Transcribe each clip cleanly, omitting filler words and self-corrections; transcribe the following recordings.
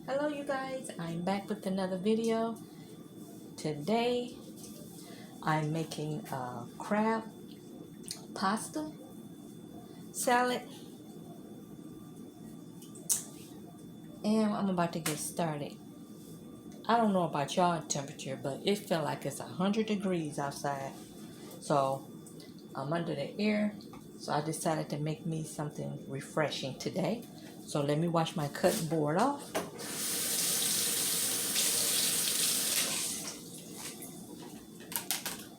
Hello you guys, I'm back with another video. Today I'm making a crab pasta salad and I'm about to get started. I don't know about y'all temperature, but it felt like it's 100 degrees outside. So I'm under the air, so I decided to make me something refreshing today. So let me wash my cutting board off.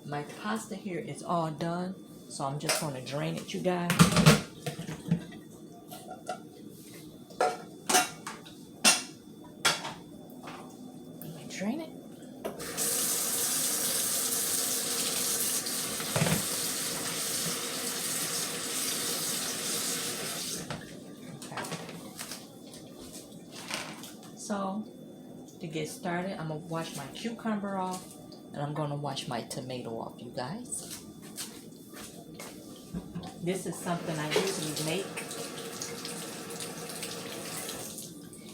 My pasta here is all done, so I'm just going to drain it, you guys. Let me drain it. Okay. So to get started, I'm going to wash my cucumber off and I'm going to wash my tomato off, you guys. This is something I usually make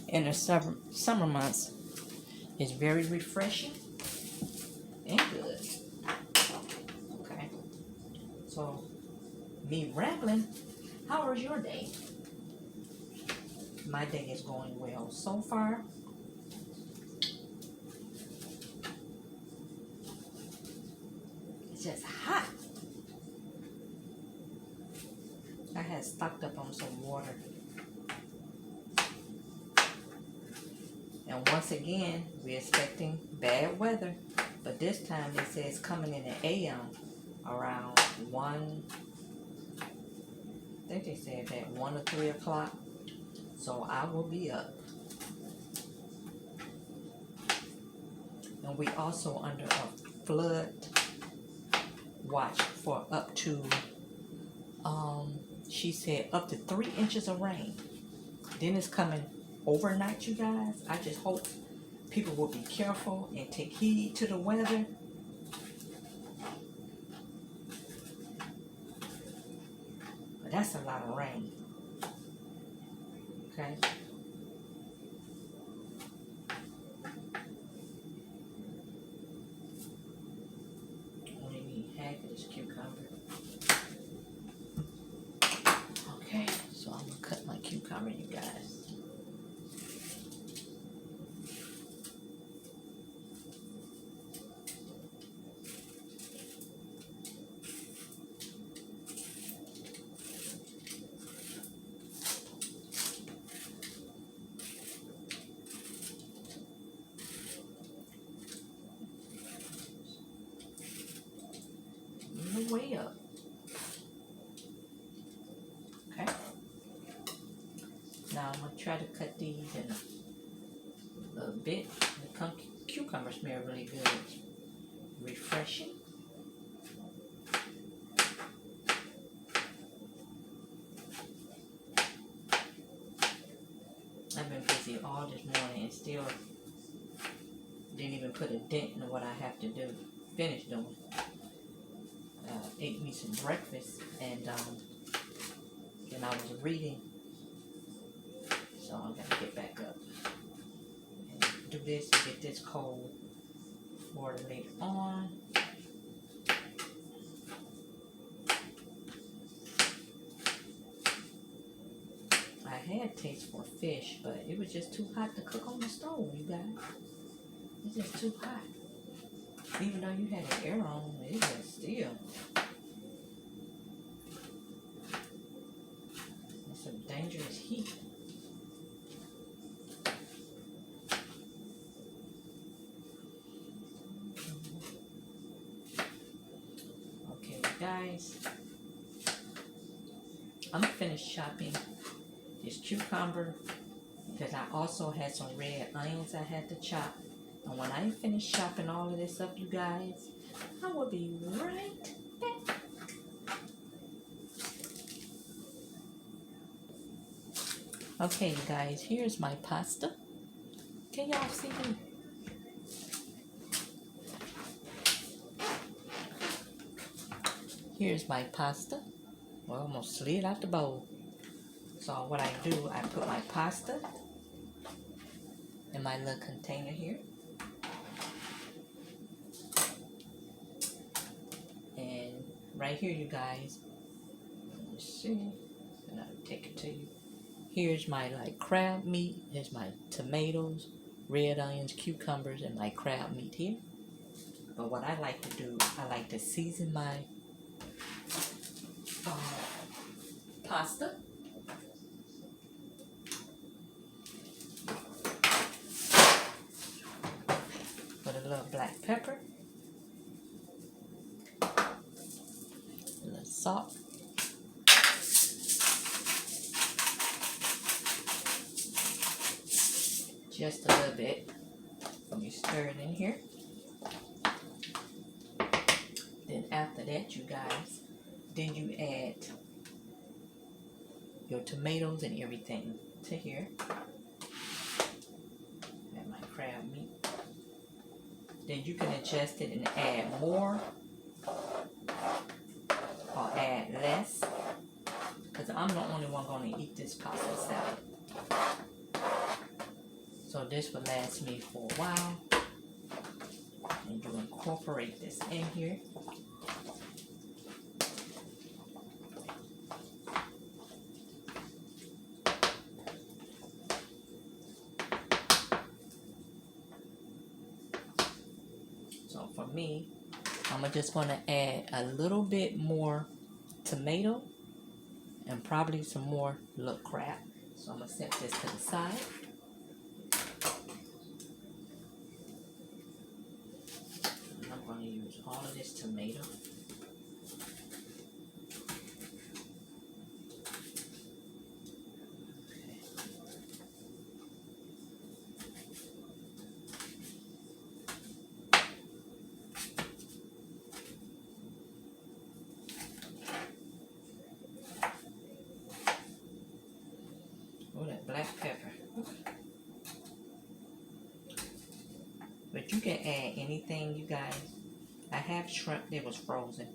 in the summer months. It's very refreshing and good. Okay, so me rambling, how was your day? My day is going well so far. It's just hot. I had stocked up on some water. And once again, we're expecting bad weather. But this time they say it's coming in the AM around 1, I think they said that 1 or 3 o'clock. So I will be up. And we also under a flood watch for up to, she said up to 3 inches of rain. Then it's coming overnight, you guys. I just hope people will be careful and take heed to the weather. But that's a lot of rain. Okay. Only need half of this cucumber. Okay, so I'm gonna cut my cucumber, you guys. Way up. Okay. Now I'm gonna try to cut these in a little bit. The cucumber smell really good. Refreshing. I've been busy all this morning and still didn't even put a dent in what I have to do. Finish doing. Ate me some breakfast and then I was reading, so I'm gonna get back up and do this and get this cold water later on. I had taste for fish, but it was just too hot to cook on the stove, you guys. It's just too hot. Even though you had the air on, it was still. It's some dangerous heat. Okay, guys. I'm finished chopping this cucumber because I also had some red onions I had to chop. And when I finish chopping all of this up, you guys, I will be right back. Okay, you guys, here's my pasta. Can y'all see me? Here's my pasta. Well, almost slid out the bowl. So what I do, I put my pasta in my little container here. And right here, you guys, let's see, and I'll take it to you. Here's my like crab meat. Here's my tomatoes, red onions, cucumbers, and my crab meat here. But what I like to do, I like to season my pasta. Put a little black pepper, a little salt, just a little bit. You stir it in here. Then after that, you guys, then you add your tomatoes and everything to here. Add my crab meat. Then you can adjust it and add more or add less, because I'm the only one going to eat this pasta salad. So this will last me for a while. And you incorporate this in here. So for me, I'm just going to add a little bit more tomato and probably some more little crab. So I'm going to set this to the side. And I'm going to use all of this tomato. Oh, that black pepper. But you can add anything, you guys. I have shrimp that was frozen.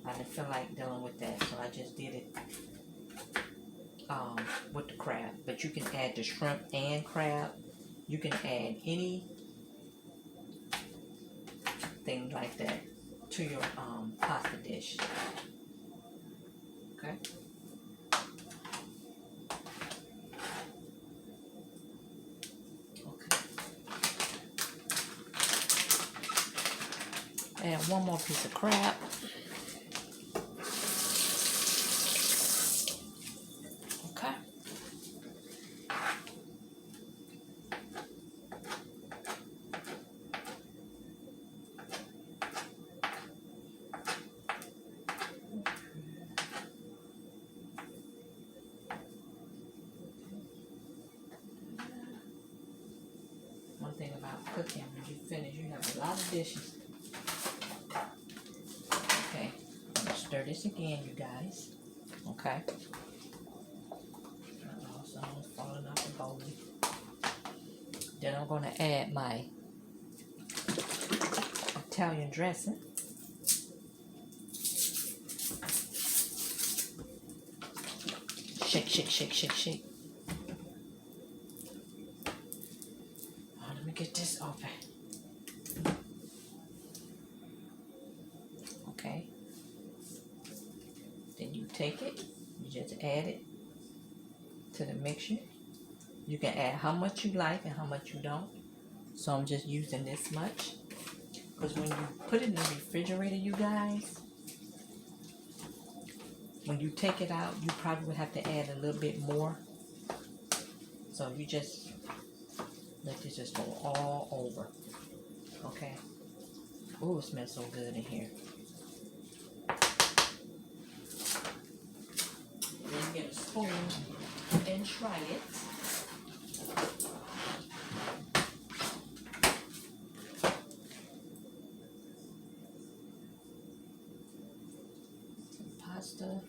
I didn't feel like dealing with that, so I just did it with the crab. But you can add the shrimp and crab. You can add any thing like that to your pasta dish. Okay. Add one more piece of crab. Okay. One thing about cooking, when you finish, you have a lot of dishes. Okay, I'm gonna stir this again, you guys. Okay. Also, falling off the bowl. Then I'm gonna add my Italian dressing. Shake, shake, shake, shake, shake. Oh, let me get this open. Okay. Then you take it, you just add it to the mixture. You can add how much you like and how much you don't. So I'm just using this much. Because when you put it in the refrigerator, you guys, when you take it out, you probably would have to add a little bit more. So you just let this just go all over. Okay. Ooh, it smells so good in here. Then you get a spoon and try it. Pasta.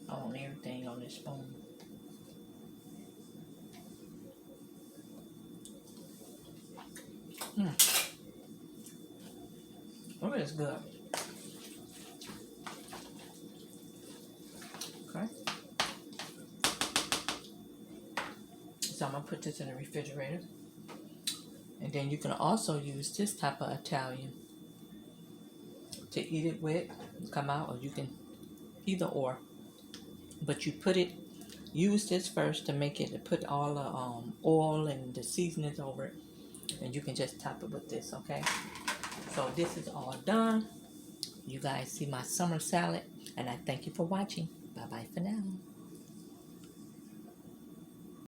I want everything on this spoon. Oh, it's good. Okay. So I'm gonna put this in the refrigerator And then you can also use this type of Italian to eat it with, come out, or you can either or. But you put it, use this first to make it, to put all the oil and the seasonings over it. And you can just top it with this, okay? So this is all done. You guys see my summer salad, and I thank you for watching. Bye bye for now.